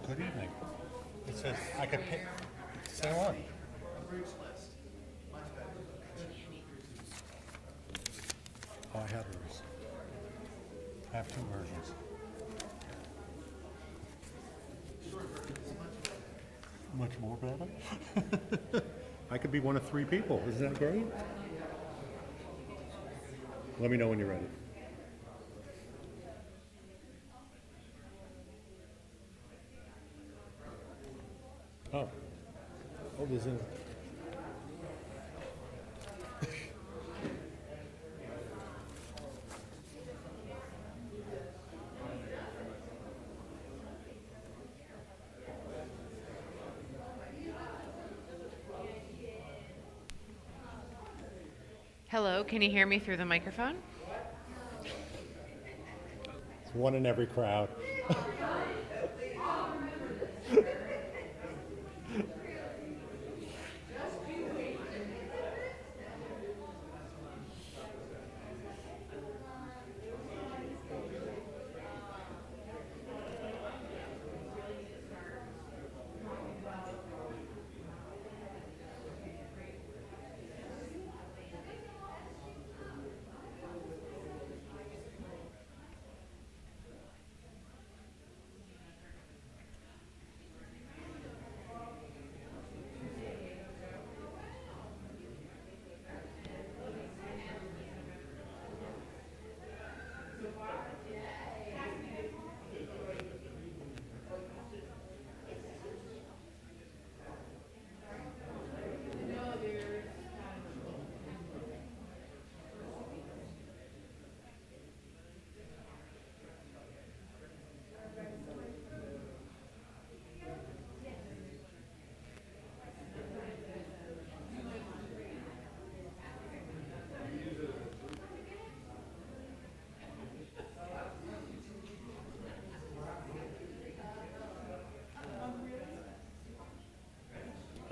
Good evening. It says I could pick. Say one. Oh, I have yours. I have two versions. Much more better. I could be one of three people. Isn't that great? Let me know when you're ready. Oh. Oh, there's a... Hello, can you hear me through the microphone? It's one in every crowd.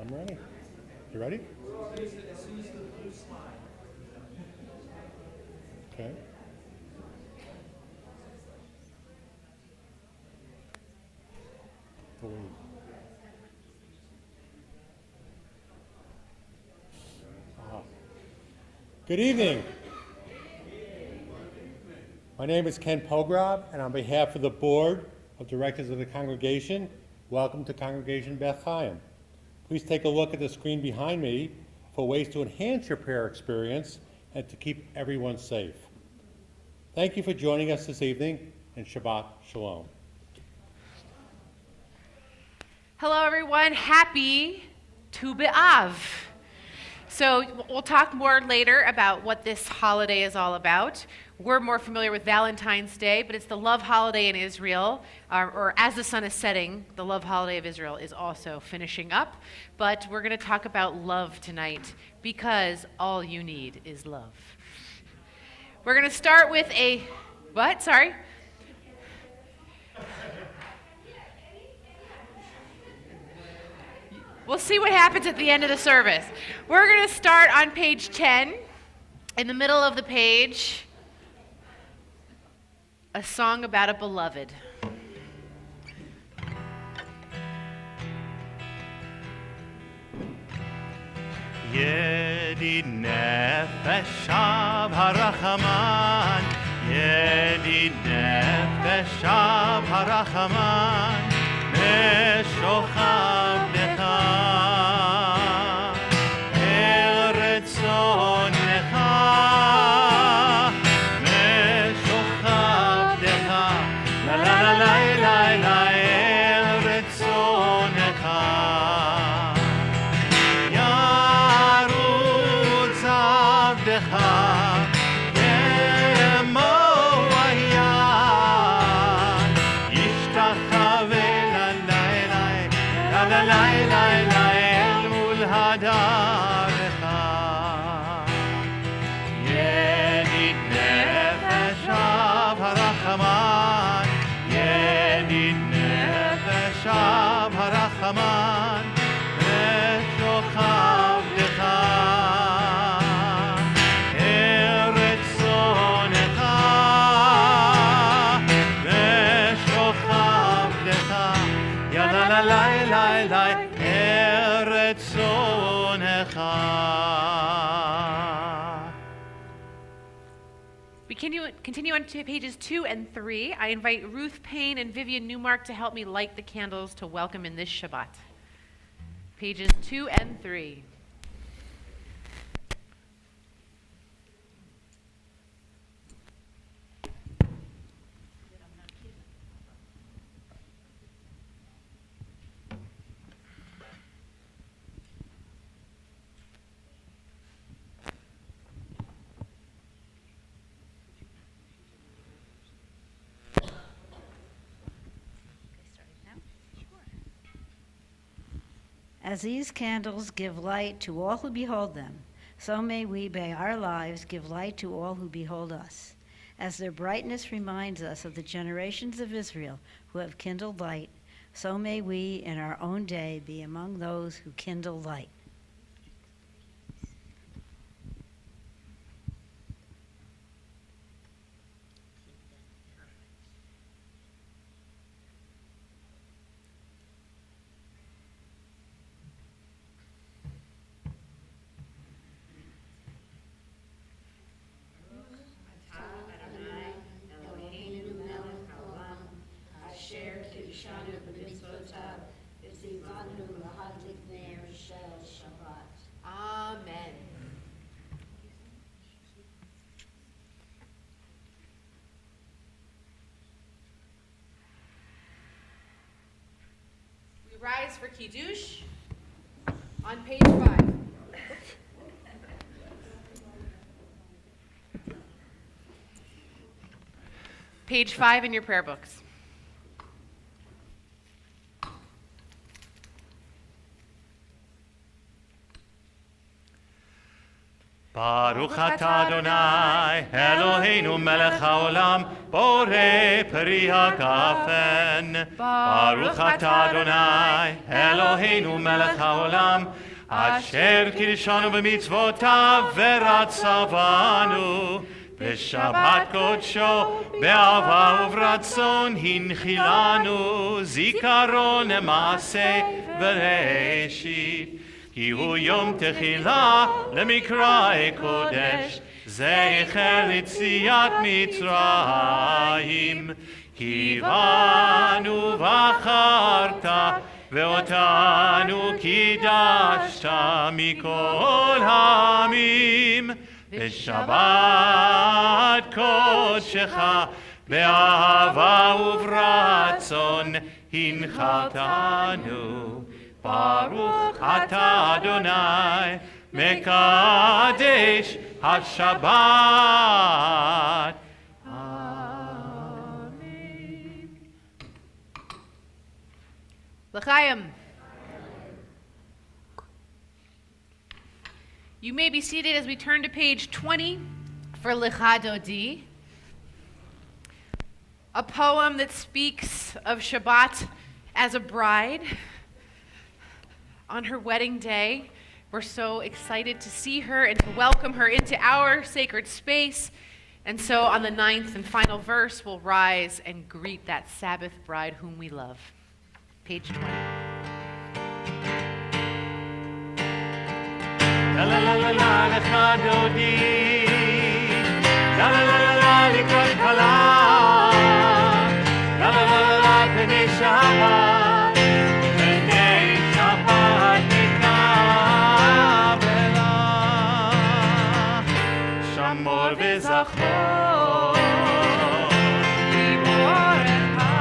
I'm ready. You ready? Okay. Believe. Good evening. My name is Ken Pogrob, and on behalf of the Board of Directors of the congregation, welcome to Congregation BethChaim. Please take a look at the screen behind me for ways to enhance your prayer experience and to keep everyone safe. Thank you for joining us this evening, and Shabbat Shalom. Hello, everyone. Happy Tu B'Av. So we'll talk more later about what this holiday is all about. We're more familiar with Valentine's Day, but it's the love holiday in Israel, or as the sun is setting, the love holiday of Israel is also finishing up. But we're going to talk about love tonight because all you need is love. We're going to start with a, what? Sorry? We'll see what happens at the end of the service. We're going to start on page 10. In the middle of the page, a song about a beloved. ידיד נפשיו הרחמן, ידיד נפשיו הרחמן, משוכב לך, אל רצונך, משוכב לך, לה לה לה לה לה לה, אל רצונך. כמו היד, ישתחרר We continue on to pages 2 and 3. I invite Ruth Payne and Vivian Newmark to help me light the candles to welcome in this Shabbat. Pages 2 and 3. As these candles give light to all who behold them, so may we by our lives give light to all who behold us. As their brightness reminds us of the generations of Israel who have kindled light, so may we in our own day be among those who kindle light. Amen. We rise for Kiddush on page 5. Page 5 in your prayer books. ברוך אתה אדוני, אלוהינו מלך העולם, בורא פרי הגפן. ברוך אתה אדוני, אלוהינו מלך העולם, אשר קידשנו במצוותיו ורצה בנו. בשבת קודשו, באהבה וברצון הנחילנו, זיכרון למעשה וראשית. כי הוא יום תחילה למקרא קודש, זכר ליציאת מצרים. כי בנו בחרת ואותנו קידשת מכל העמים. בשבת קודשך באהבה וברצון הנחלתנו. ברוך אתה אדוני מקדש השבת. Amen. L'chaim. You may be seated as we turn to page 20 for Lecha Dodi, a poem that speaks of Shabbat as a bride. On her wedding day, we're so excited to see her and to welcome her into our sacred space. And so on the 9th and final verse, we'll rise and greet that Sabbath bride whom we love. Page 20. La la la la la lecha dodi, la la la la la likrat kala, la la la la la pnei Shabbat, pnei Shabbat nikabela, shamor v'zachor, liborecha,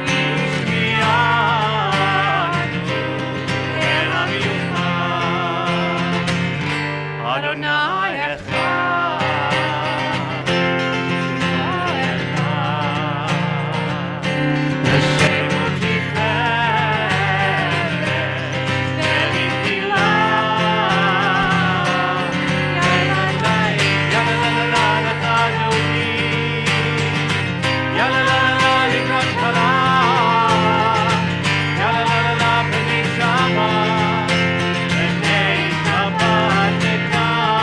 yishmi'anu el hamiuchad, Adonai echad, Shemo echad, Shemo tiferet, Elitila, Yalalala lecha dodi, Yalalala likrat kala, Yalalala pnei Shabbat, pnei Shabbat nikabela,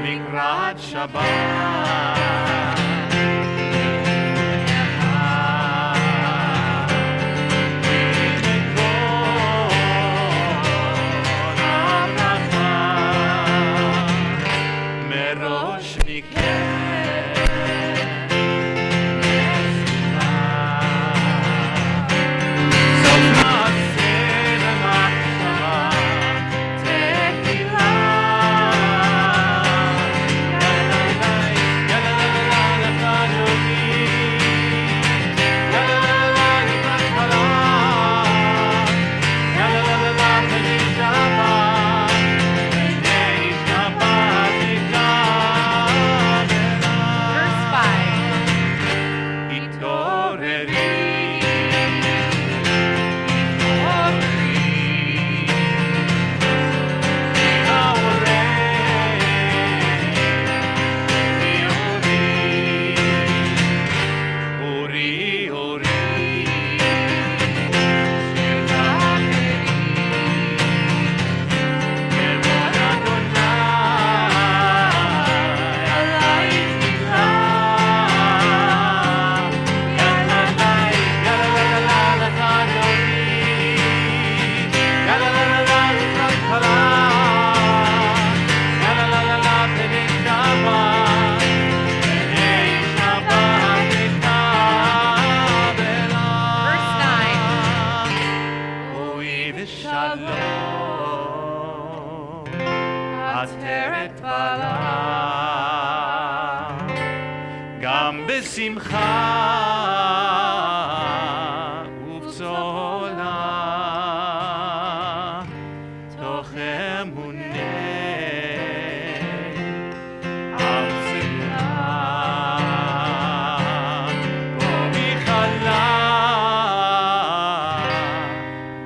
likrat Shabbat. With the call of עטרת בלה. גם בשמחה ובצהלה, תוך אמוני עם סגולה. בואי חלה,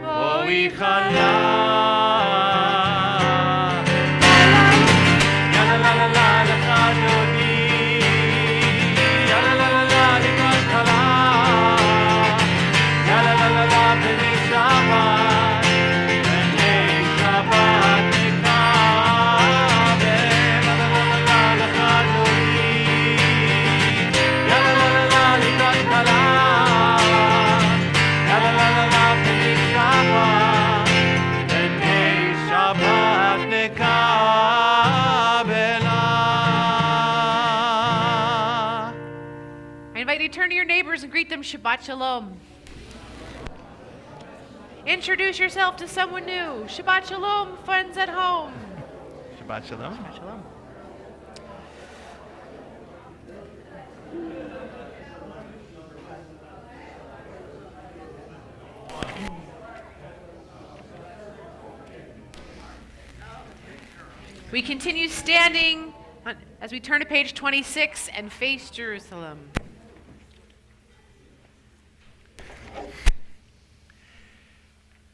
בואי חלה. I invite you to turn to your neighbors and greet them Shabbat Shalom. Introduce yourself to someone new. Shabbat Shalom, friends at home. Shabbat shalom. Shabbat Shalom. We continue standing as we turn to page 26 and face Jerusalem.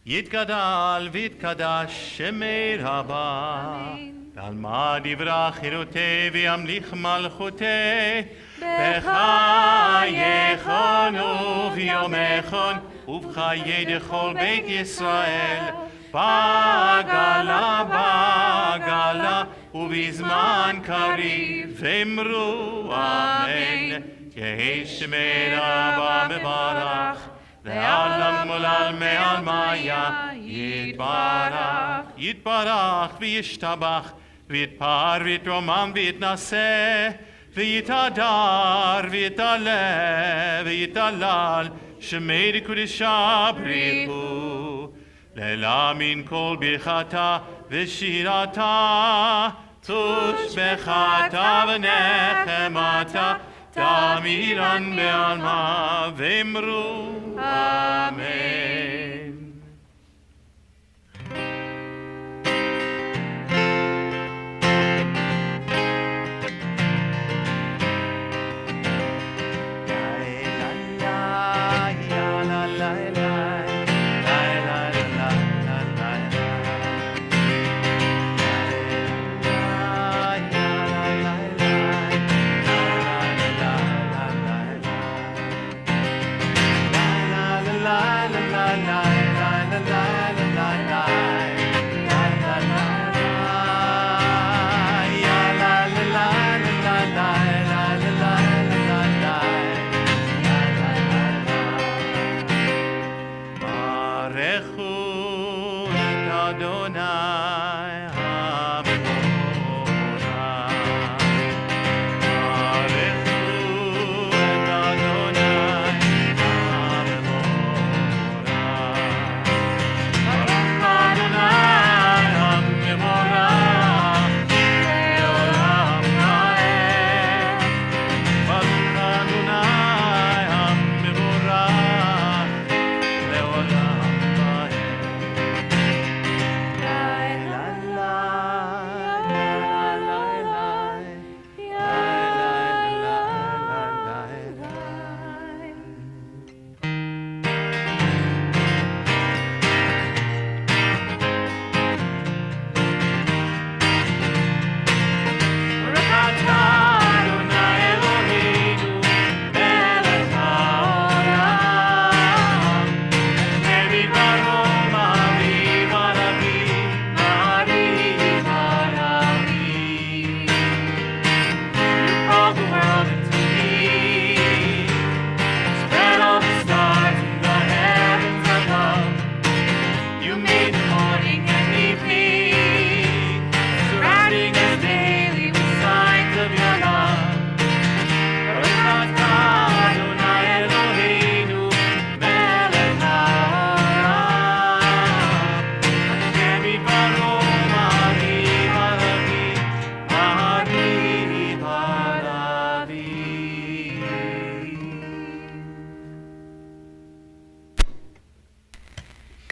יתגדל ויתקדש שמי רבה, ועל מה דברה חירותי וימליך מלכותי, בחייכון וביומכון ובחיי דכל בית ישראל, בגלה בגלה ובזמן קריב, אמרו אמן. יהי שמי רבה מברך, לעולם עולם מעלמיה, יתברך, יתברך וישתבח, ויתפאר ויתרומם ויתנשא, ויתהדר ויתעלה ויתהלל, שמי לקודשה בריחו. לעלמין כל ברכתה ושירתה, תושבחתה ונחמתה, תמירן בעלמה ואמרו אמן. la la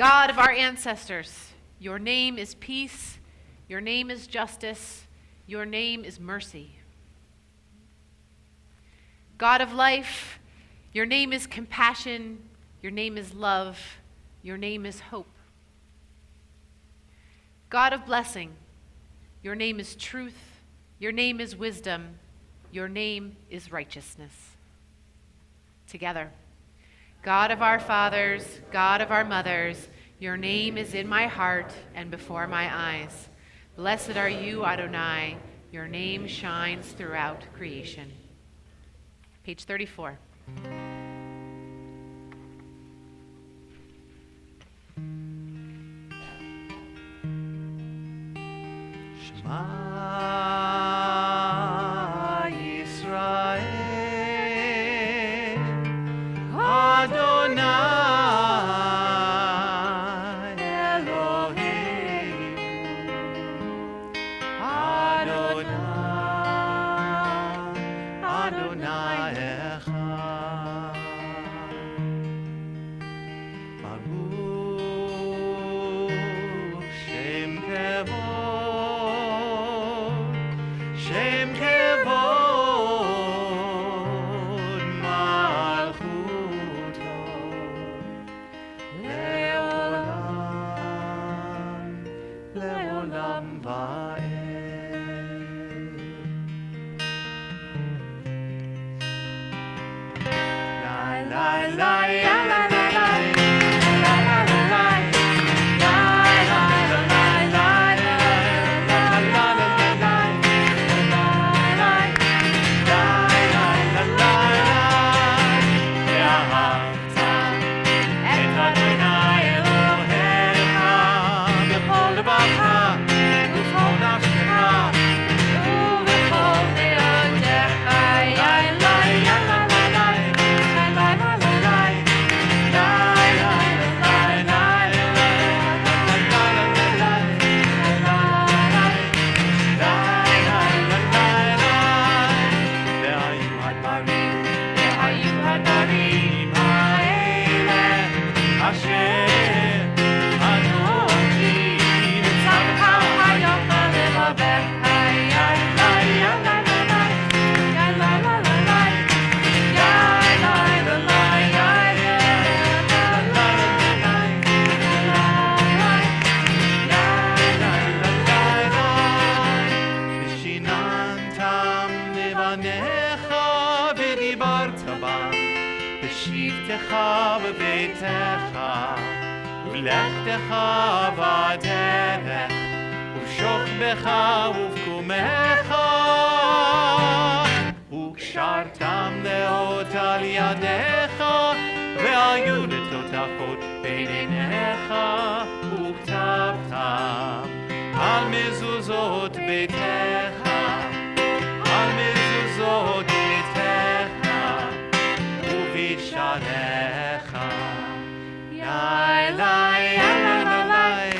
God of our ancestors, your name is peace, your name is justice, your name is mercy. God of life, your name is compassion, your name is love, your name is hope. God of blessing, your name is truth, your name is wisdom, your name is righteousness. Together. God of our fathers, God of our mothers, your name is in my heart and before my eyes. Blessed are you, Adonai, your name shines throughout creation. Page 34. Shema Yisrael, Adonai Eloheinu, Adonai Echad. Baruch Shem Kevod, Shem Kevod Malchuto, Leolam, Leolam Va'ed. La la la la la la la la la la. בשבתך בביתך ולכתך בדרך ובשוכבך ובקומך וקשרתם לאות על ידיך והיו לטוטפות בין עיניך וכתבתם על מזוזות ביתך על מזוזות ביתך ובשעריך יה אלוהי יה אלוהי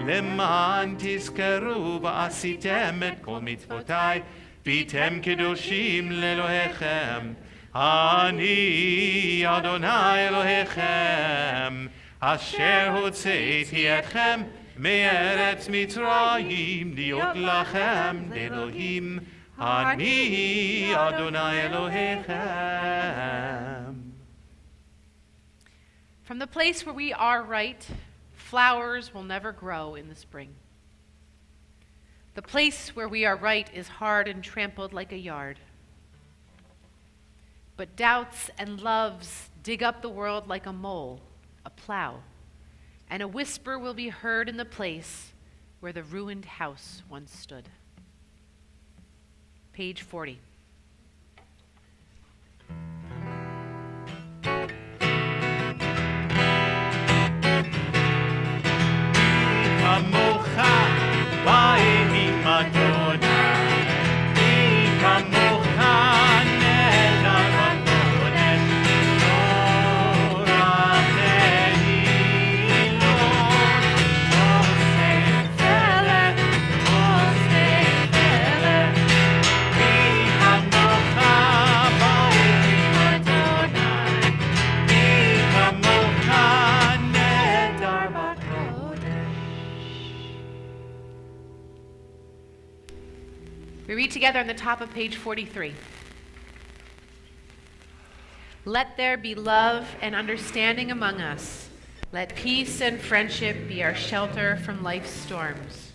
למען תזכרו ועשיתם את כל מצוותיי והייתם קדושים לאלוהיכם אני אדוני אלוהיכם אשר הוצאתי אתכם מארץ מצרים להיות לכם לאלוהים אני אדוני אלוהיכם. From the place where we are right, flowers will never grow in the spring. The place where we are right is hard and trampled like a yard. But doubts and loves dig up the world like a mole, a plow, and a whisper will be heard in the place where the ruined house once stood. Page 40. Oh We read together on the top of page 43. Let there be love and understanding among us. Let peace and friendship be our shelter from life's storms.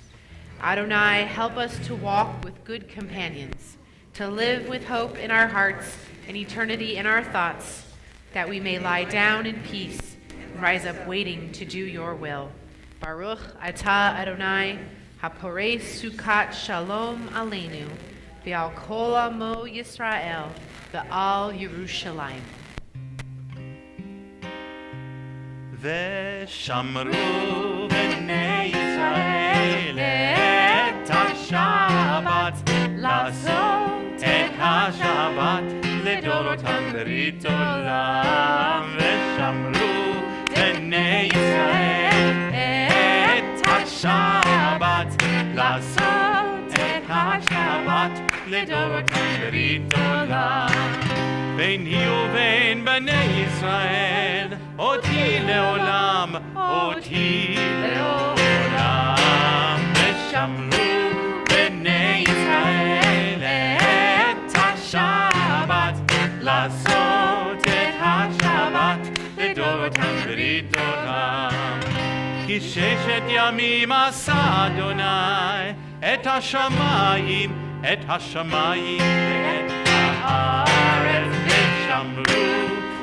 Adonai, help us to walk with good companions, to live with hope in our hearts and eternity in our thoughts, that we may lie down in peace and rise up waiting to do your will. Baruch atah Adonai, haporei sukat shalom aleinu, ve'al kol amo Yisrael, ve'al Yerushalayim. ושמרו בני ישראל את השבת, לעשות את השבת לדורותם ברית עולם. ושמרו בני ישראל את השבת, לעשות את השבת לדורותם ברית עולם. ביני ובין בני ישראל אותי לעולם, אותי לעולם. ושמרו בני ישראל את השבת, לעשות את השבת לדורותם ברית עולם. כי 6 ימים עשה אדוני את השמיים, את השמיים ואת הארץ. ושמרו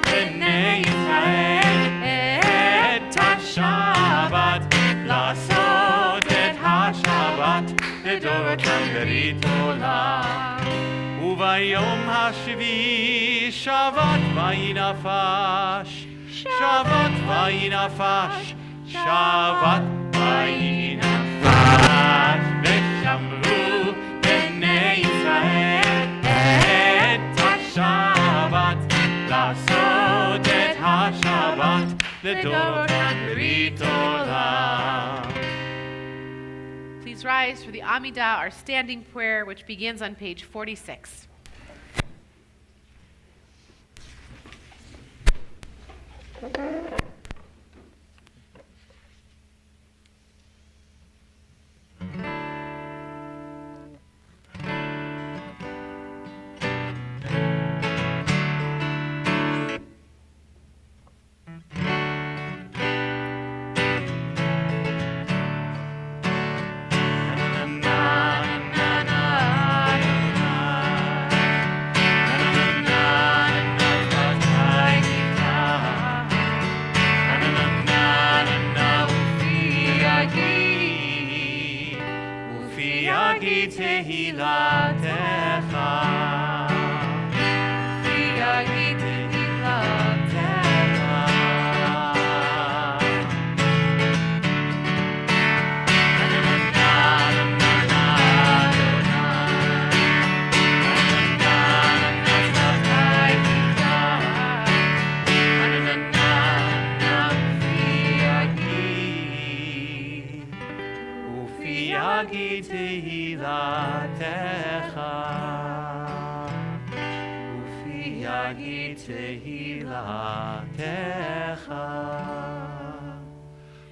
בני ישראל את השבת, לעשות את השבת לדורותם ברית עולם. וביום השביעי שבת ויהי נפש, שבת ויהי נפש, שבת ויהי נפש. ושמרו בני ישראל את השבת, לעשות את השבת לדורותם ברית עולם. Please rise for the Amidah, our standing prayer, which begins on page 46.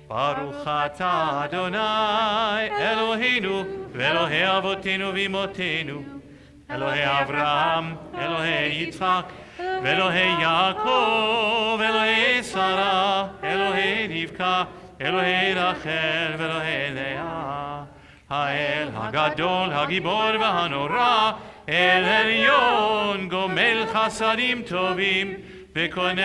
ברוך אתה אדוני אלוהינו ואלוהי אבותינו ואמותינו, אלוהי אברהם, אלוהי יצחק ואלוהי יעקב, אלוהי שרה, אלוהי רבקה, אלוהי רחל ואלוהי לאה, האל הגדול, הגיבור והנורא, אל עליון, גומל חסדים טובים וקונה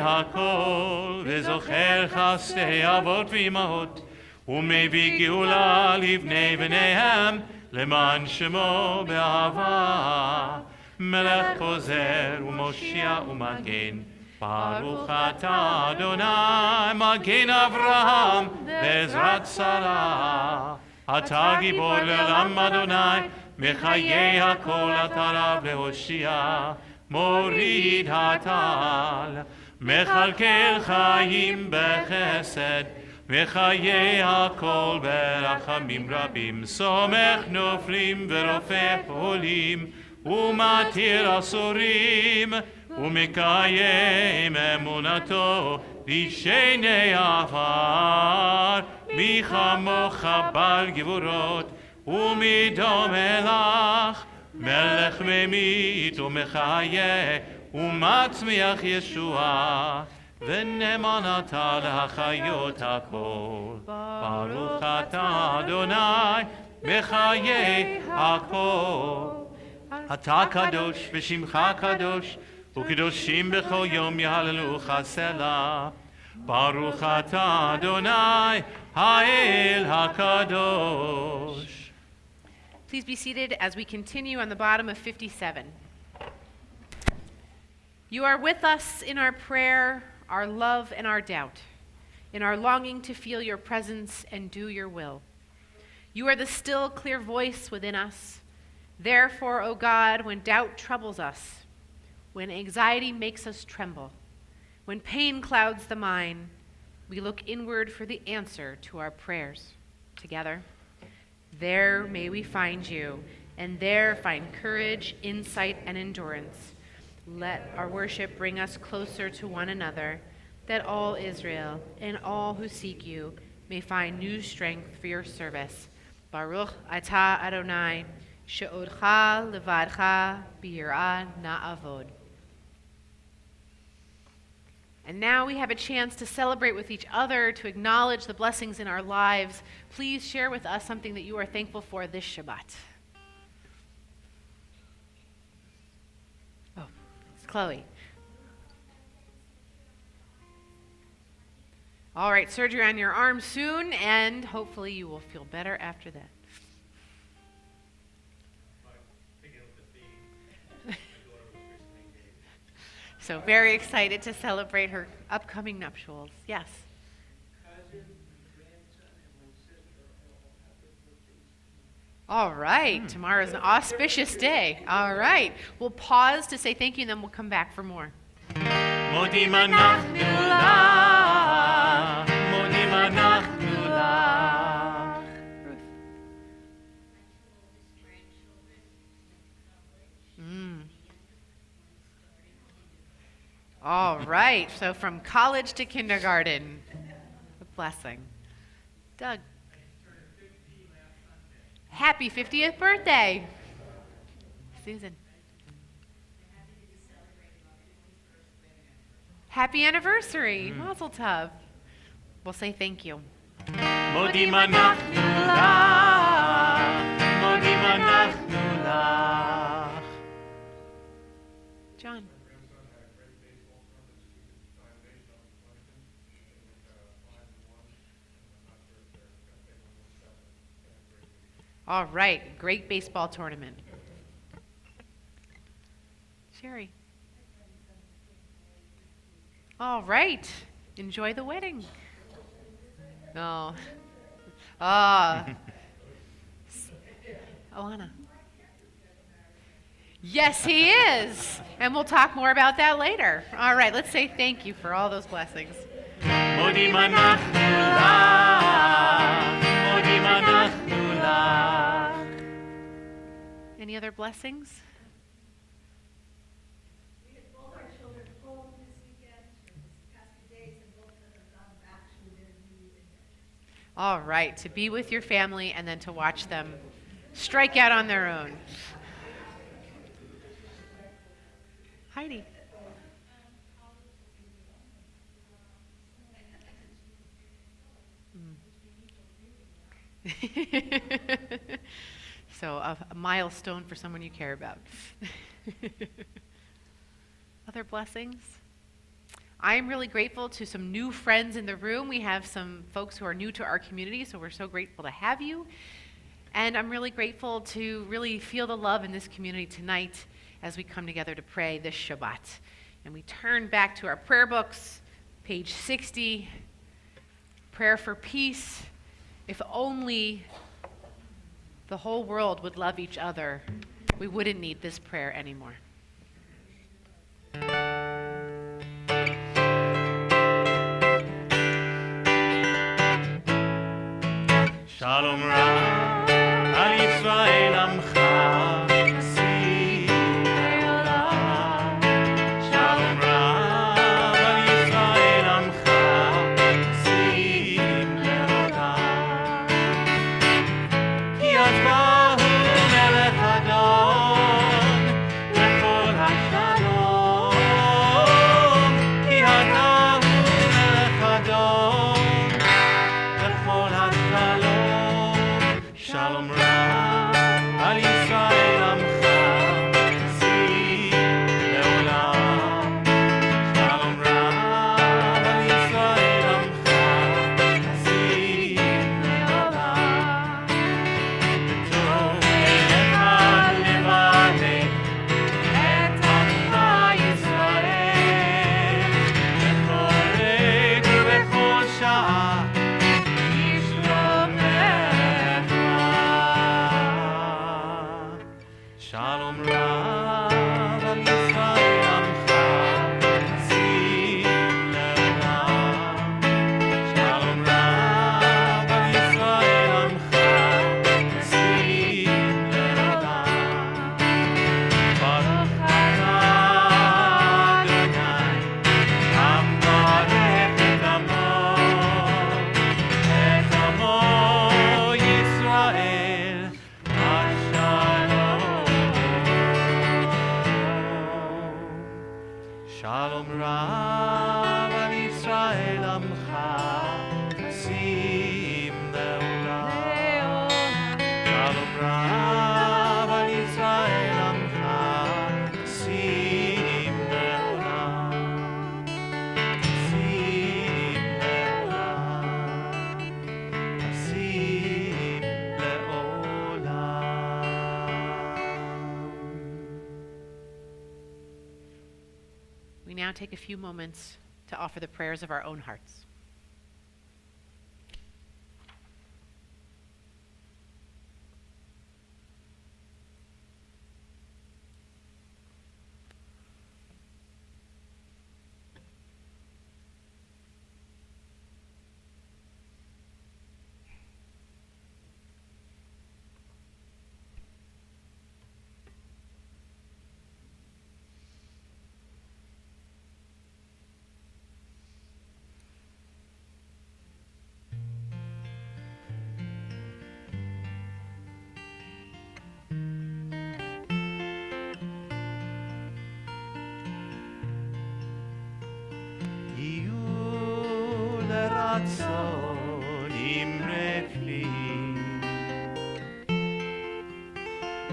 הכל, וזוכר חסדי אבות ואמהות, ומביא גאולה לבני בניהם, למען שמו באהבה. מלך חוזר ומושיע ומגן, ברוך אתה אדוני מגן אברהם בעזרת שרה. אתה גיבור לעולם אדוני, מחיי הכל אתה רב להושיע. מוריד הטל, מכלכל חיים בחסד, וחיי הכל ברחמים רבים. סומך נופלים ורופא חולים, ומתיר אסורים, ומקיים אמונתו לשני עפר. מי כמוך בעל גבורות, ומדומה לך, מלך ממית ומחיה, ומצמיח ישועה, ונאמן אתה להחיות הכל. ברוך אתה אדוני, בחיי הכל. אתה קדוש ושמך קדוש, וקדושים בכל יום יהללוך סלה. ברוך אתה אדוני, האל הקדוש. Please be seated as we continue on the bottom of 57. You are with us in our prayer, our love, and our doubt, in our longing to feel your presence and do your will. You are the still, clear voice within us. Therefore, O God, when doubt troubles us, when anxiety makes us tremble, when pain clouds the mind, we look inward for the answer to our prayers. Together, there may we find you, and there find courage, insight, and endurance. Let our worship bring us closer to one another, that all Israel and all who seek you may find new strength for your service. Baruch atah Adonai, she'odcha levadcha b'yirah na'avod. And now we have a chance to celebrate with each other, to acknowledge the blessings in our lives. Please share with us something that you are thankful for this Shabbat. Oh, it's Chloe. All right, surgery on your arm soon, and hopefully you will feel better after that. So very excited to celebrate her upcoming nuptials. Yes. All right. Tomorrow's an auspicious day. All right. We'll pause to say thank you, and then we'll come back for more. מודים אנחנו לך, מודים אנחנו לך. All right, so from college to kindergarten, a blessing. Doug. Happy 50th birthday. Susan. Happy anniversary. Mazel tov. We'll say thank you. מודים אנחנו לך, מודים אנחנו לך. John. All right, great baseball tournament. Sherry. All right, enjoy the wedding. No. Alana. Yes, he is. And we'll talk more about that later. All right, let's say thank you for all those blessings. מודים אנחנו לך, מודים אנחנו לך. Any other blessings? We had both our children home this weekend for the past few days, and both of them have gone back to their new adventures. All right, to be with your family and then to watch them strike out on their own. Heidi. So a milestone for someone you care about. Other blessings? I'm really grateful to some new friends in the room. We have some folks who are new to our community, so we're so grateful to have you. And I'm really grateful to really feel the love in this community tonight as we come together to pray this Shabbat. And we turn back to our prayer books, page 60, prayer for peace. If only the whole world would love each other, we wouldn't need this prayer anymore. Shalom Rab, Al Yisrael Amcha, Sim Leolam. Shalom Rab, Al Yisrael Amcha, Sim Leolam. Ki Shalom Rav al Yisrael Amcha Sim Leolam. Shalom Rav al Yisrael Amcha Sim Leolam. Baruch atah Adonai Hambarech et Amo Yisrael Shalom Rav al Yisrael Amcha Sim Leolam. Shalom Rav al Yisrael Amcha Sim Leolam. Sim Leolam. Sim Leolam. We now take a few moments to offer the prayers of our own hearts. יהיו לרצון אמרי פי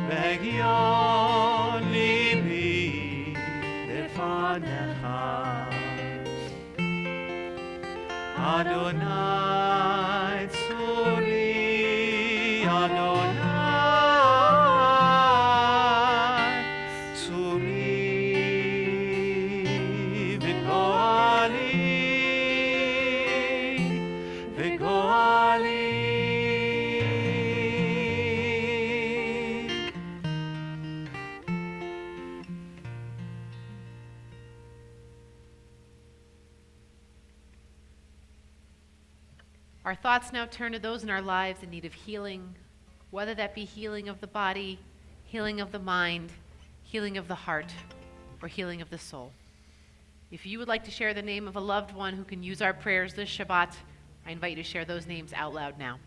והגיון ליבי לפניך אדוני צורי אדוני צורי וגואלי וגואלי Our thoughts now turn to those in our lives in need of healing, whether that be healing of the body, healing of the mind, healing of the heart, or healing of the soul. If you would like to share the name of a loved one who can use our prayers this Shabbat, I invite you to share those names out loud now.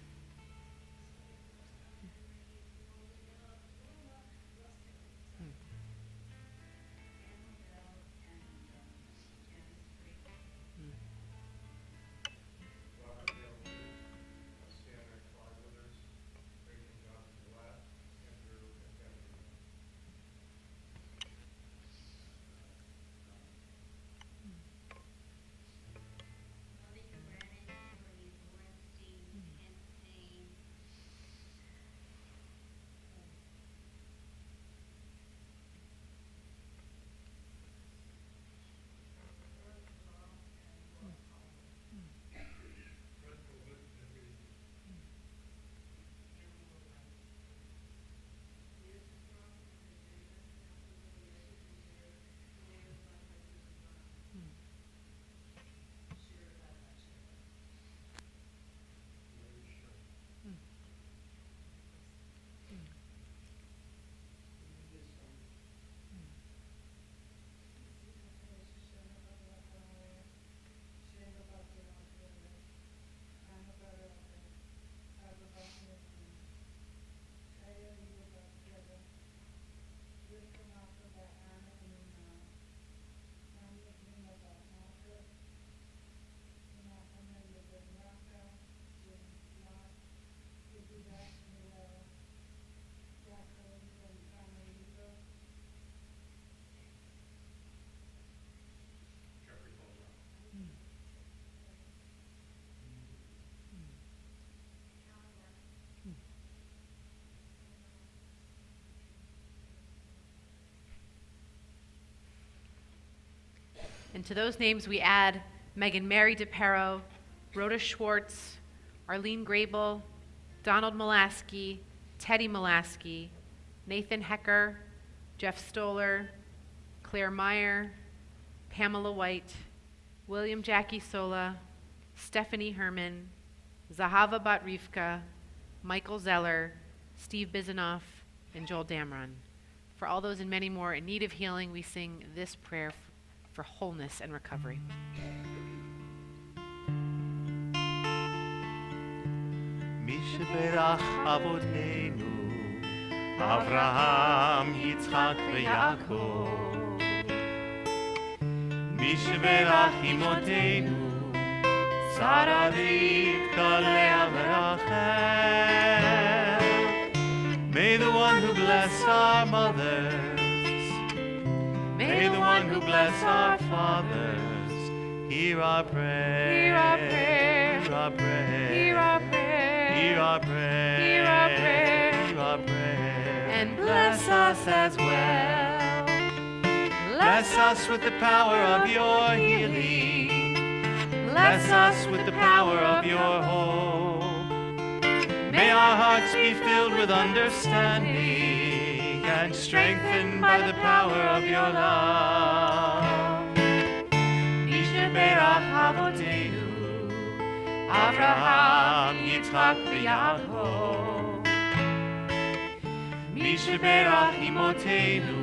And to those names we add Megan Mary DePero, Rhoda Schwartz, Arlene Grable, Donald Molaski, Teddy Molaski, Nathan Hecker, Jeff Stoller, Claire Meyer, Pamela White, William Jackie Sola, Stephanie Herman, Zahava Bat-Rivka, Michael Zeller, Steve Bizanoff, and Joel Damron. For all those and many more in need of healing, we sing this prayer for wholeness and recovery. משברך אבותינו, אברהם, יצחק ויעקב. משברך אמותינו, שרה רבקה לאה ורחל. May the one who bless our mothers, may the one who bless our fathers, hear our prayer, Hear our prayer. hear our prayer, Hear our prayer. hear our prayer, Hear our prayer. hear our prayer, And bless us as well. Bless us with the power of your healing. Bless us with the power of your hope. May our hearts be filled with understanding and strengthened by the power of your love. Misheberach Avotenu, Avraham, Yitzchak, v'Yaakov. Misheberach Imotenu,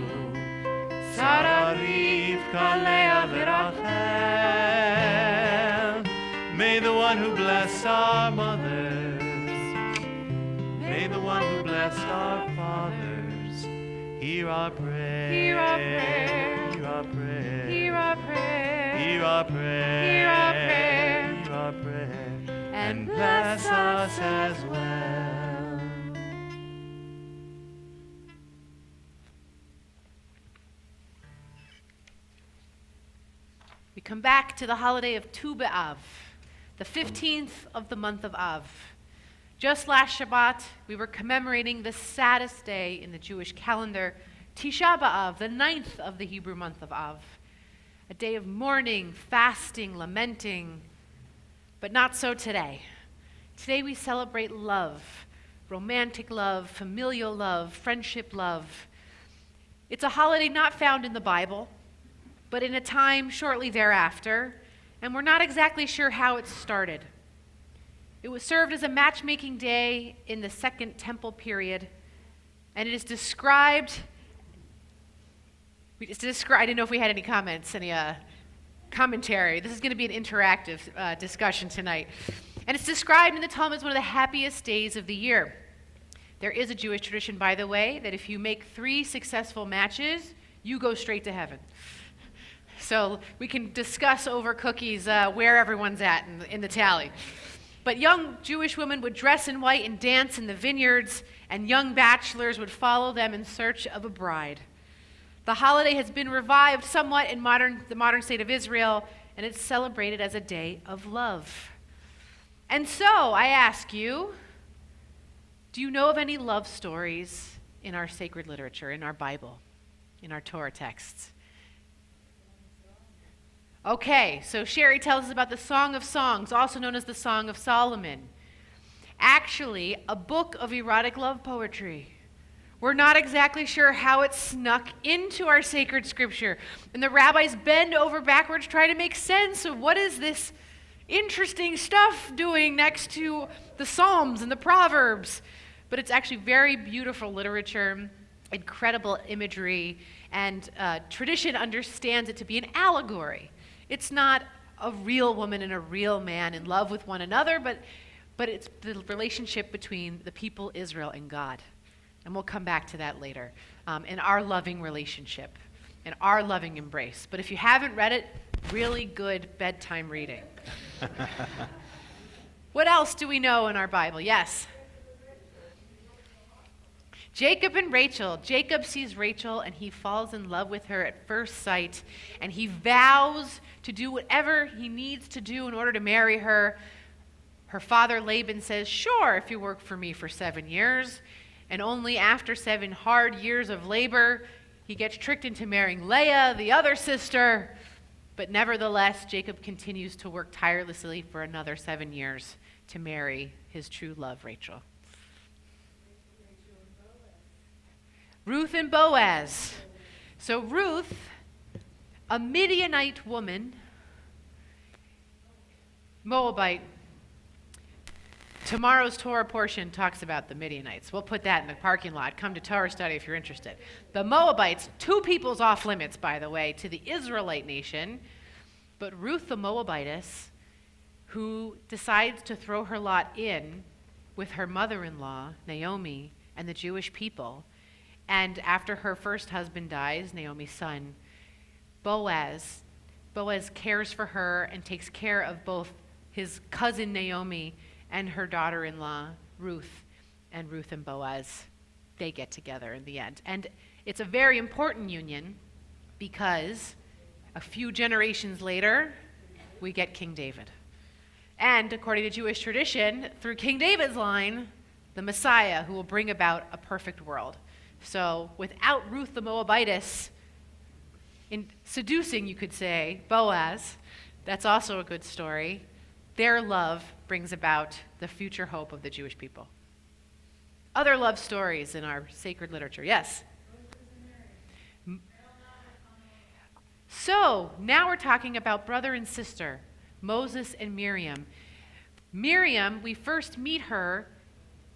Sarah, Rivka, Leah, v'Rachel. May the one who bless our mothers, may the one who blessed our fathers, hear our prayer, Hear our prayer. hear our prayer, Hear our prayer. hear our prayer, Hear our prayer. hear our prayer, And bless us as well. We come back to the holiday of Tu B'Av, the 15th of the month of Av. Just last Shabbat, we were commemorating the saddest day in the Jewish calendar, Tisha B'Av, the 9th of the Hebrew month of Av. A day of mourning, fasting, lamenting, but not so today. Today we celebrate love, romantic love, familial love, friendship love. It's a holiday not found in the Bible, but in a time shortly thereafter, and we're not exactly sure how it started. It was served as a matchmaking day in the Second Temple period, and it is described, I didn't know if we had any comments, any commentary. This is going to be an interactive discussion tonight. And it's described in the Talmud as one of the happiest days of the year. There is a Jewish tradition, by the way, that if you make 3 successful matches, you go straight to heaven. So we can discuss over cookies where everyone's at in the tally. But young Jewish women would dress in white and dance in the vineyards, and young bachelors would follow them in search of a bride. The holiday has been revived somewhat in the modern state of Israel, and it's celebrated as a day of love. And so I ask you, do you know of any love stories in our sacred literature, in our Bible, in our Torah texts? Okay, so Sherry tells us about the Song of Songs, also known as the Song of Solomon. Actually, a book of erotic love poetry. We're not exactly sure how it snuck into our sacred scripture, and the rabbis bend over backwards trying to make sense of what is this interesting stuff doing next to the Psalms and the Proverbs. But it's actually very beautiful literature, incredible imagery, and tradition understands it to be an allegory. It's not a real woman and a real man in love with one another, but it's the relationship between the people Israel and God. And we'll come back to that later, in our loving relationship, in our loving embrace. But if you haven't read it, really good bedtime reading. What else do we know in our Bible? Yes? Jacob and Rachel. Jacob sees Rachel and he falls in love with her at first sight, and he vows to do whatever he needs to do in order to marry her. Her father Laban says, "Sure, if you work for me for 7 years." And only after 7 hard years of labor, he gets tricked into marrying Leah, the other sister. But nevertheless, Jacob continues to work tirelessly for another 7 years to marry his true love, Rachel. Ruth and Boaz. So Ruth, a Midianite woman, Moabite. Tomorrow's Torah portion talks about the Midianites. We'll put that in the parking lot. Come to Torah study if you're interested. The Moabites, two peoples off limits, by the way, to the Israelite nation. But Ruth the Moabitess, who decides to throw her lot in with her mother-in-law, Naomi, and the Jewish people. And after her first husband dies, Naomi's son, Boaz cares for her and takes care of both his cousin Naomi and her daughter-in-law, Ruth. And Ruth and Boaz, they get together in the end. And it's a very important union because a few generations later, we get King David. And according to Jewish tradition, through King David's line, the Messiah who will bring about a perfect world. So without Ruth the Moabitess in seducing, you could say, Boaz, that's also a good story. Their love brings about the future hope of the Jewish people. Other love stories in our sacred literature. Yes? So now we're talking about brother and sister, Moses and Miriam. Miriam, we first meet her.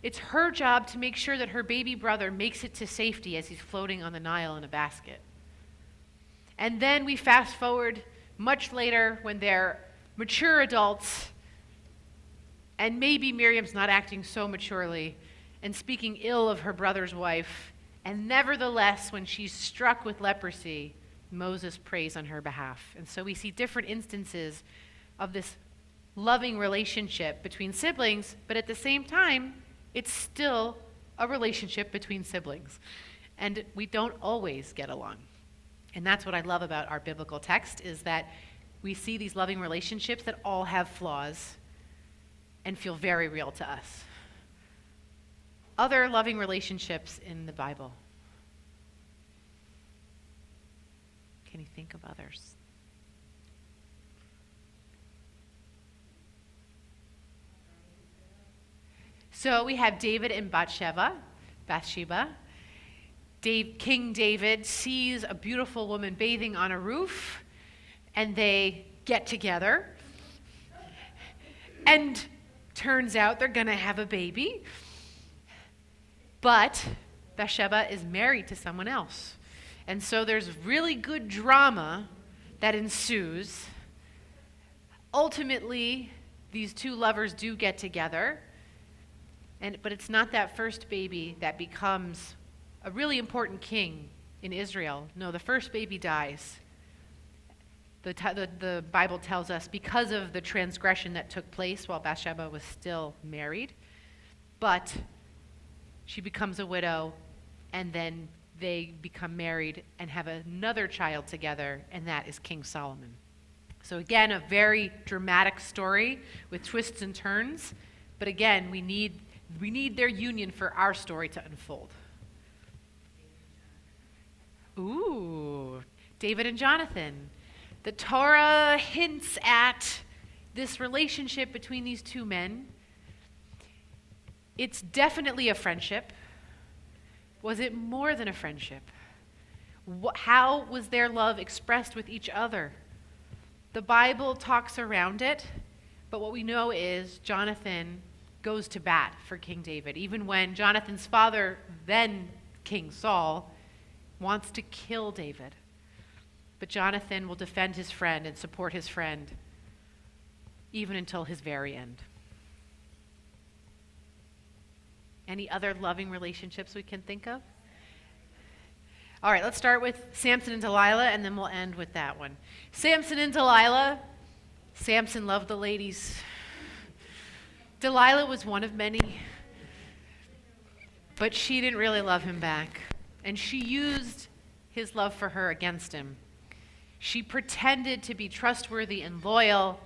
It's her job to make sure that her baby brother makes it to safety as he's floating on the Nile in a basket. And then we fast forward much later when they're mature adults, and maybe Miriam's not acting so maturely and speaking ill of her brother's wife. And nevertheless, when she's struck with leprosy, Moses prays on her behalf. And so we see different instances of this loving relationship between siblings, but at the same time, it's still a relationship between siblings. And we don't always get along. And that's what I love about our biblical text, is that we see these loving relationships that all have flaws and feel very real to us. Other loving relationships in the Bible. Can you think of others? So we have David and Bathsheba. King David sees a beautiful woman bathing on a roof, and they get together. And turns out they're going to have a baby. But Bathsheba is married to someone else. And so there's really good drama that ensues. Ultimately, these two lovers do get together. But it's not that first baby that becomes a really important king in Israel. No, the first baby dies. The Bible tells us because of the transgression that took place while Bathsheba was still married. But she becomes a widow, and then they become married and have another child together, and that is King Solomon. So again, a very dramatic story with twists and turns. But again, we need their union for our story to unfold. Ooh, David and Jonathan. The Torah hints at this relationship between these two men. It's definitely a friendship. Was it more than a friendship? How was their love expressed with each other? The Bible talks around it, but what we know is Jonathan goes to bat for King David, even when Jonathan's father, then King Saul, wants to kill David. But Jonathan will defend his friend and support his friend, even until his very end. Any other loving relationships we can think of? All right, let's start with Samson and Delilah, and then we'll end with that one. Samson and Delilah. Samson loved the ladies. Delilah was one of many, but she didn't really love him back, and she used his love for her against him. She pretended to be trustworthy and loyal,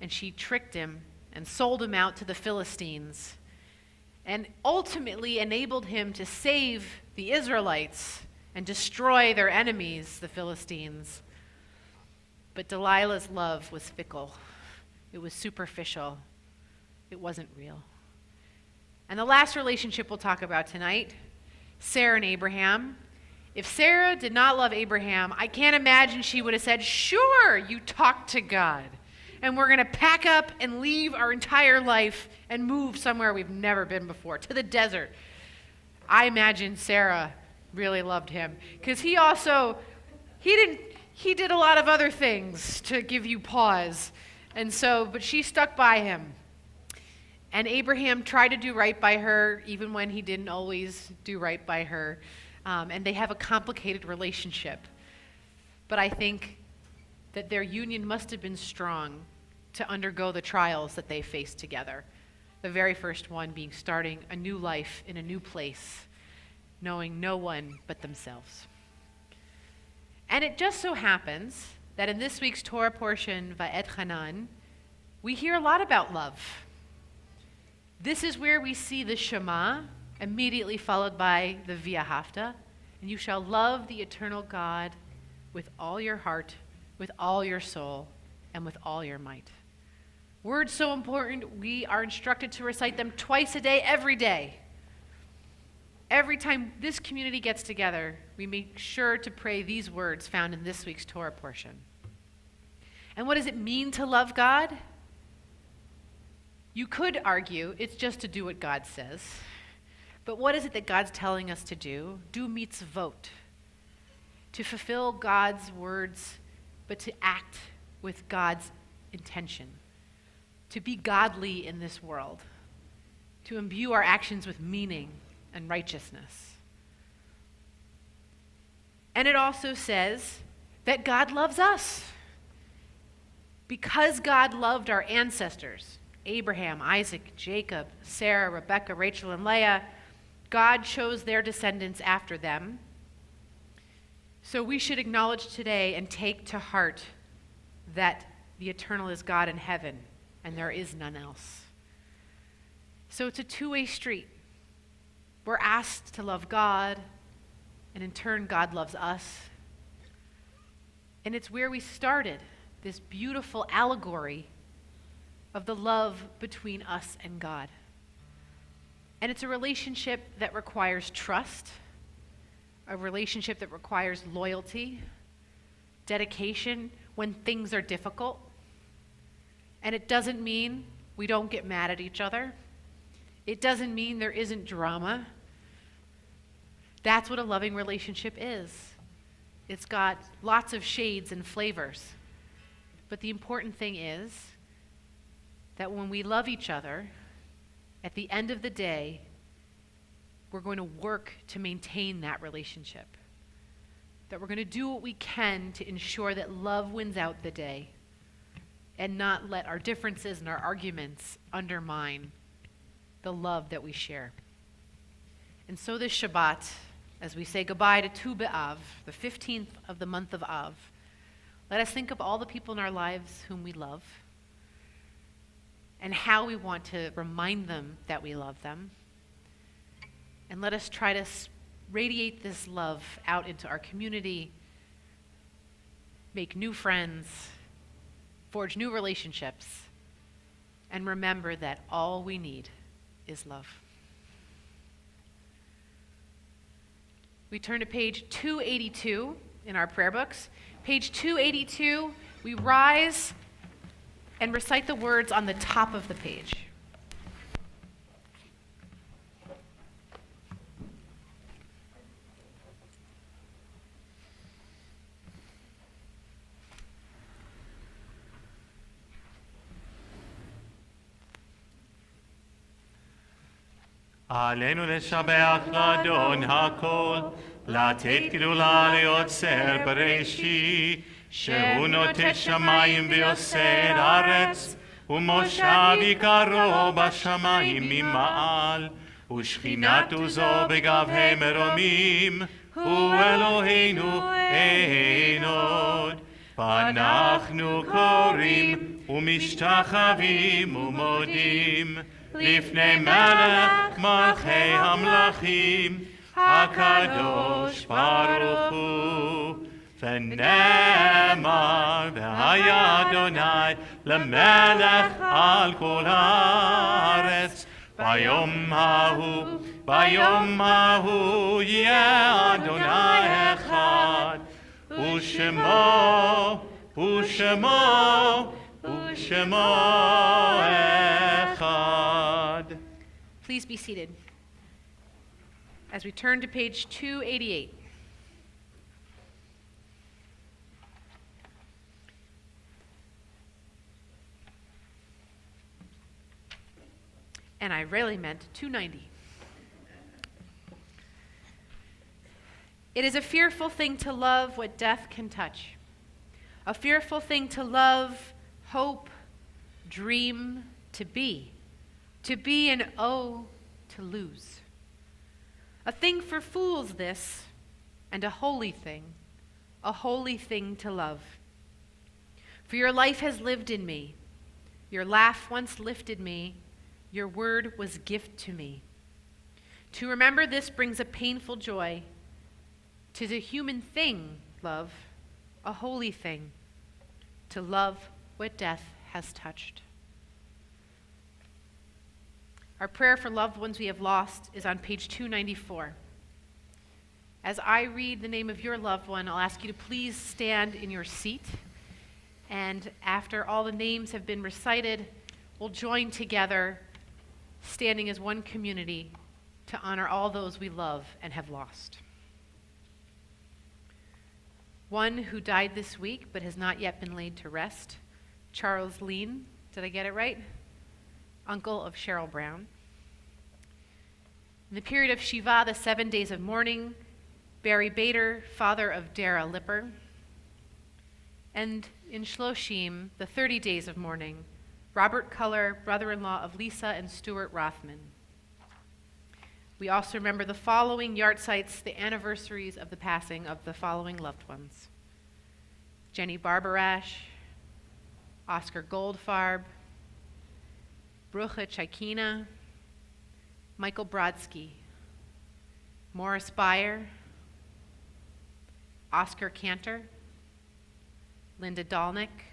and she tricked him and sold him out to the Philistines, and ultimately enabled him to save the Israelites and destroy their enemies, the Philistines. But Delilah's love was fickle. It was superficial. It wasn't real. And the last relationship we'll talk about tonight, Sarah and Abraham. If Sarah did not love Abraham, I can't imagine she would have said, sure, you talk to God. And we're going to pack up and leave our entire life and move somewhere we've never been before, to the desert. I imagine Sarah really loved him because he did a lot of other things to give you pause. But she stuck by him. And Abraham tried to do right by her, even when he didn't always do right by her. And they have a complicated relationship. But I think that their union must have been strong to undergo the trials that they faced together. The very first one being starting a new life in a new place, knowing no one but themselves. And it just so happens that in this week's Torah portion, BethChaimChannel, we hear a lot about love. This is where we see the Shema, immediately followed by the V'ahavta, and you shall love the eternal God with all your heart, with all your soul, and with all your might. Words so important, we are instructed to recite them twice a day, every day. Every time this community gets together, we make sure to pray these words found in this week's Torah portion. And what does it mean to love God? You could argue it's just to do what God says. But what is it that God's telling us to do? Do mitzvot. To fulfill God's words, but to act with God's intention. To be godly in this world. To imbue our actions with meaning and righteousness. And it also says that God loves us. Because God loved our ancestors, Abraham, Isaac, Jacob, Sarah, Rebekah, Rachel, and Leah, God chose their descendants after them. So we should acknowledge today and take to heart that the eternal is God in heaven, and there is none else. So it's a two-way street. We're asked to love God, and in turn, God loves us. And it's where we started, this beautiful allegory of the love between us and God. And it's a relationship that requires trust, a relationship that requires loyalty, dedication when things are difficult. And it doesn't mean we don't get mad at each other. It doesn't mean there isn't drama. That's what a loving relationship is. It's got lots of shades and flavors. But the important thing is that when we love each other, at the end of the day, we're going to work to maintain that relationship. That we're going to do what we can to ensure that love wins out the day and not let our differences and our arguments undermine the love that we share. And so this Shabbat, as we say goodbye to Tu B'Av, the 15th of the month of Av, let us think of all the people in our lives whom we love and how we want to remind them that we love them. And let us try to radiate this love out into our community, make new friends, forge new relationships, and remember that all we need is love. We turn to page 282 in our prayer books. Page 282, we rise and recite the words on the top of the page. עלינו לשבח לאדון הכל, לתת גדולה ליוצר בראשית, שהוא נוטה שמיים ויוסר ארץ, ומושב עיקרו בשמיים ממעל, ושכינת עוזו בגבהי מרומים, הוא אלוהינו אין עוד. ואנחנו קוראים ומשתחווים ומודים, לפני מלך מלכי המלכים, הקדוש ברוך הוא. ונאמר, והיה אדוני למלך על כל הארץ, ביום ההוא, Bayom Mahu Yeh Adonai Echad, Ushemo, Ushemo, Ushemo Echad. Please be seated. As we turn to page 288. And I really meant 290. It is a fearful thing to love what death can touch. A fearful thing to love, hope, dream, to be and oh, to lose. A thing for fools this, and a holy thing to love. For your life has lived in me, your laugh once lifted me, your word was gift to me. To remember this brings a painful joy. 'Tis a human thing, love, a holy thing, to love what death has touched. Our prayer for loved ones we have lost is on page 294. As I read the name of your loved one, I'll ask you to please stand in your seat. And after all the names have been recited, we'll join together, standing as one community, to honor all those we love and have lost. One who died this week but has not yet been laid to rest, Charles Lean, did I get it right? Uncle of Cheryl Brown. In the period of Shiva, the 7 days of mourning, Barry Bader, father of Dara Lipper. And in Shloshim, the 30 days of mourning, Robert Culler, brother-in-law of Lisa and Stuart Rothman. We also remember the following yahrzeits, the anniversaries of the passing of the following loved ones: Jenny Barbarash, Oscar Goldfarb, Brucha Chaikina, Michael Brodsky, Morris Beyer, Oscar Cantor, Linda Dolnick,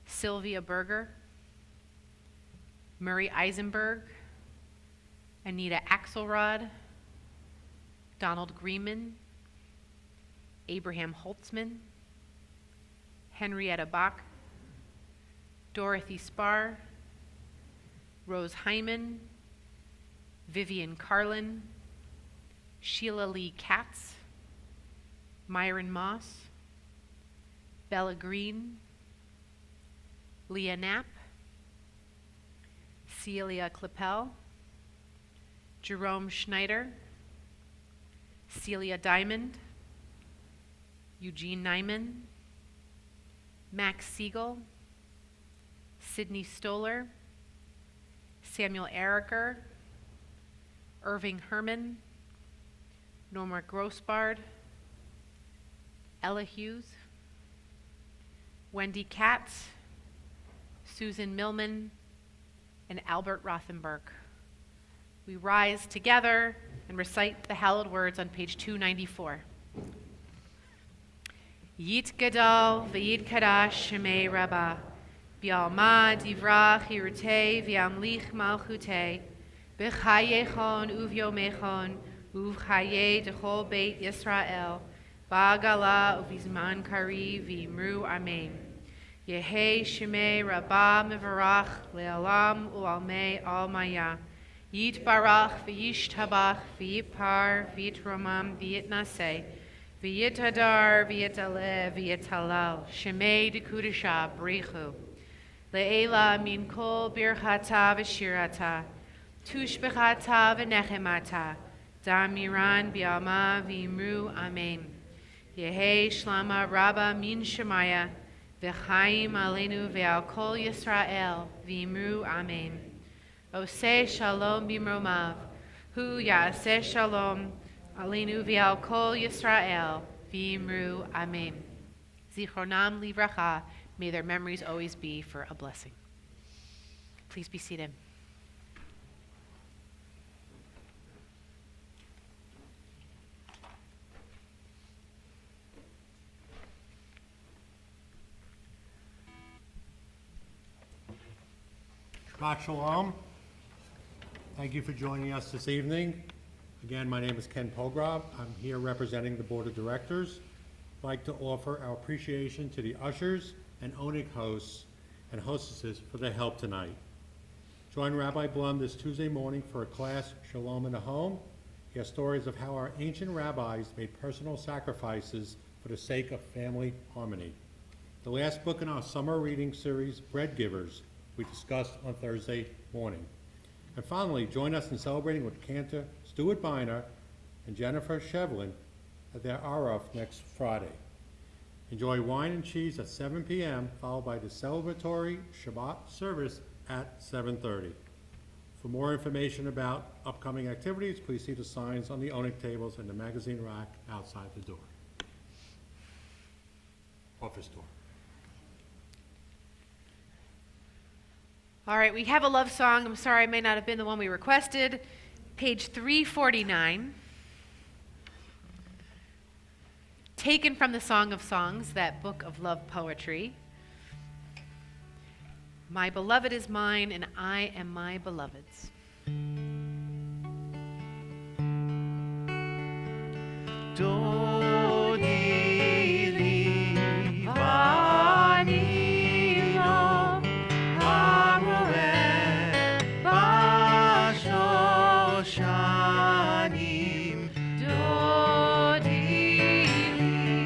Sylvia Berger, Murray Eisenberg, Anita Axelrod, Donald Greenman, Abraham Holtzman, Henrietta Bach, Dorothy Spar, Rose Hyman, Vivian Carlin, Sheila Lee Katz, Myron Moss, Bella Green, Leah Knapp, Celia Klippel, Jerome Schneider, Celia Diamond, Eugene Nyman, Max Siegel, Sidney Stoller, Samuel Ericker, Irving Herman, Norma Grossbard, Ella Hughes, Wendy Katz, Susan Millman, and Albert Rothenberg. We rise together and recite the hallowed words on page 294. Yit Gadol v'yit Kadash Shemei Rabbah V'alma divrach hirutei v'amlich malchutei B'chayechon uv'yomechon uv'chaye dechol beit Yisrael Ba'agala uv'izman kari v'imru amen. Yehi Shemei Rabbah mevarach le'alam u'almei al maya Yit barach v'yishtabach v'yipar v'yitromam v'yitnaseh V'yitadar v'yitaleh v'yitalal Shemei dekudesha brichu Le'ela min kol birchata v'shirata Tushbechata v'nechemata Damiran b'alma v'imru amen. Yehi shlama rabba min shemaya V'chaim aleinu v'al kol Yisrael v'imru amen. Oseh shalom b'mromav Hu ya'aseh shalom Aleinu v'al kol Yisrael v'imru amen. Zichronam livracha, may their memories always be for a blessing. Please be seated. Shabbat Shalom. Thank you for joining us this evening. Again, my name is Ken Pogrove. I'm here representing the Board of Directors. I'd like to offer our appreciation to the ushers and ONIC hosts and hostesses for their help tonight. Join Rabbi Blum this Tuesday morning for a class, Shalom in the Home. He has stories of how our ancient rabbis made personal sacrifices for the sake of family harmony. The last book in our summer reading series, Bread Givers, we discussed on Thursday morning. And finally, join us in celebrating with Cantor Stuart Biner and Jennifer Shevlin at their Araf next Friday. Enjoy wine and cheese at 7 p.m., followed by the celebratory Shabbat service at 7:30. For more information about upcoming activities, please see the signs on the ONIC tables and the magazine rack outside the door. Office door. All right, we have a love song. I'm sorry, it may not have been the one we requested. Page 349. Taken from the Song of Songs, that book of love poetry. My beloved is mine, and I am my beloved's. Dodi li vani lo haroeh bashoshanim. Dodi li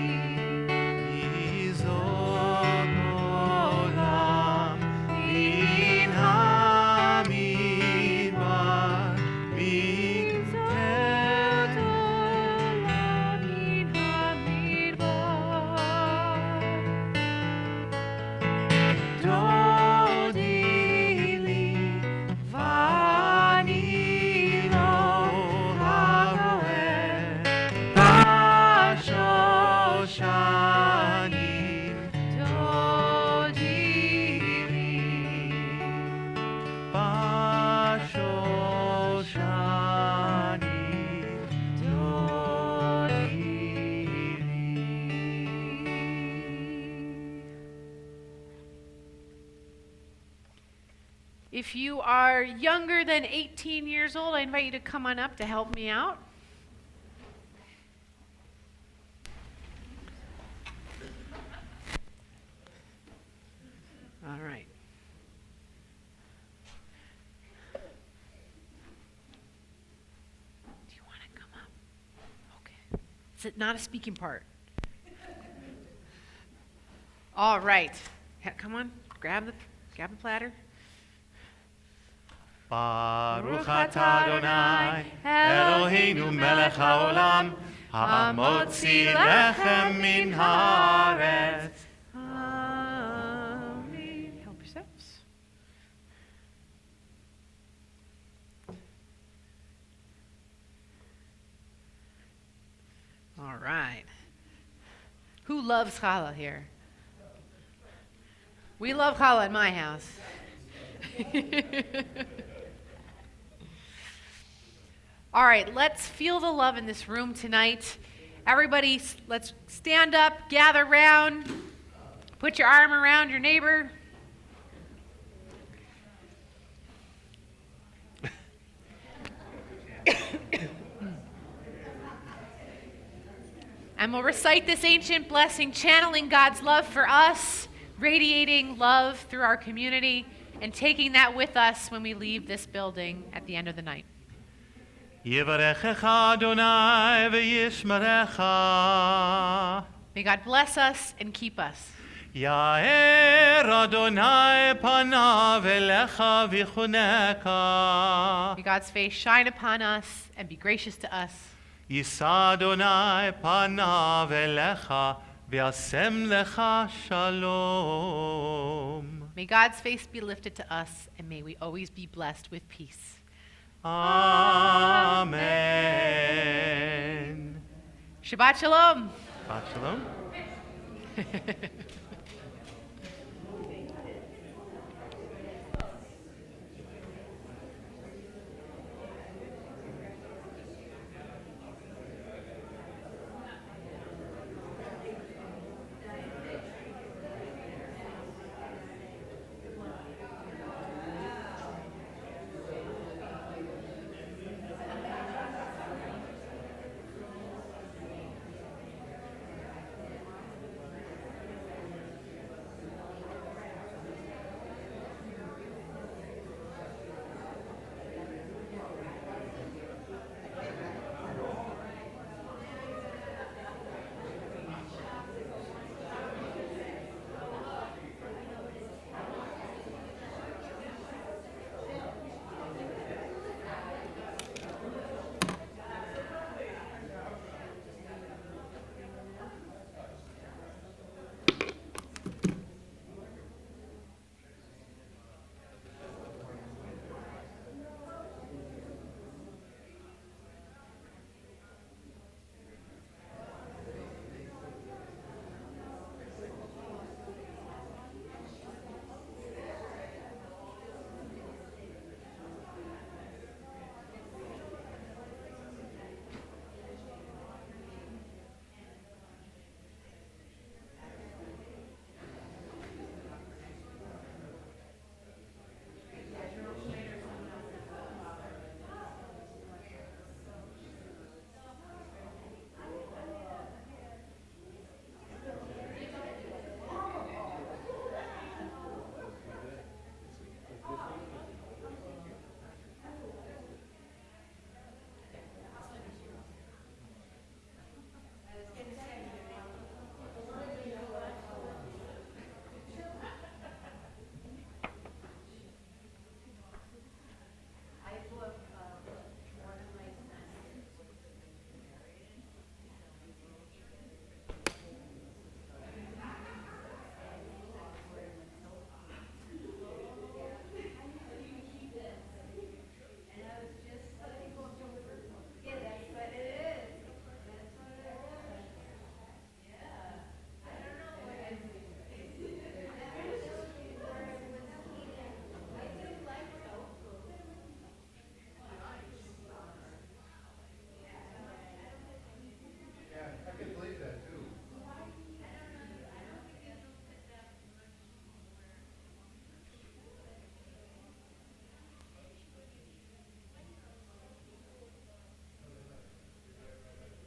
izot olam min hamidbar min tet olam min hamidbar. Dodi li vani lo haroeh bashoshanim. Dodi li bashoshanim. Dodi li. If you are younger than 18 years old, I invite you to come on up to help me out. All right. Do you want to come up? Okay. Is it not a speaking part? All right. Come on. Grab the platter. Baruch atah Adonai, Eloheinu melech haolam, ha'amotzi lechem min haaretz. Amen. Help yourselves. All right. Who loves challah here? We love challah in my house. All right, let's feel the love in this room tonight. Everybody, let's stand up, gather round, put your arm around your neighbor. And we'll recite this ancient blessing, channeling God's love for us, radiating love through our community, and taking that with us when we leave this building at the end of the night. Yivarechecha Adonai v'yishmerecha. May God bless us and keep us. Yair Adonai panav elecha v'chuneka. May God's face shine upon us and be gracious to us. Yisa Adonai panav elecha v'yasem lecha shalom. May God's face be lifted to us, and may we always be blessed with peace. Amen. Shabbat Shalom. Shabbat shalom.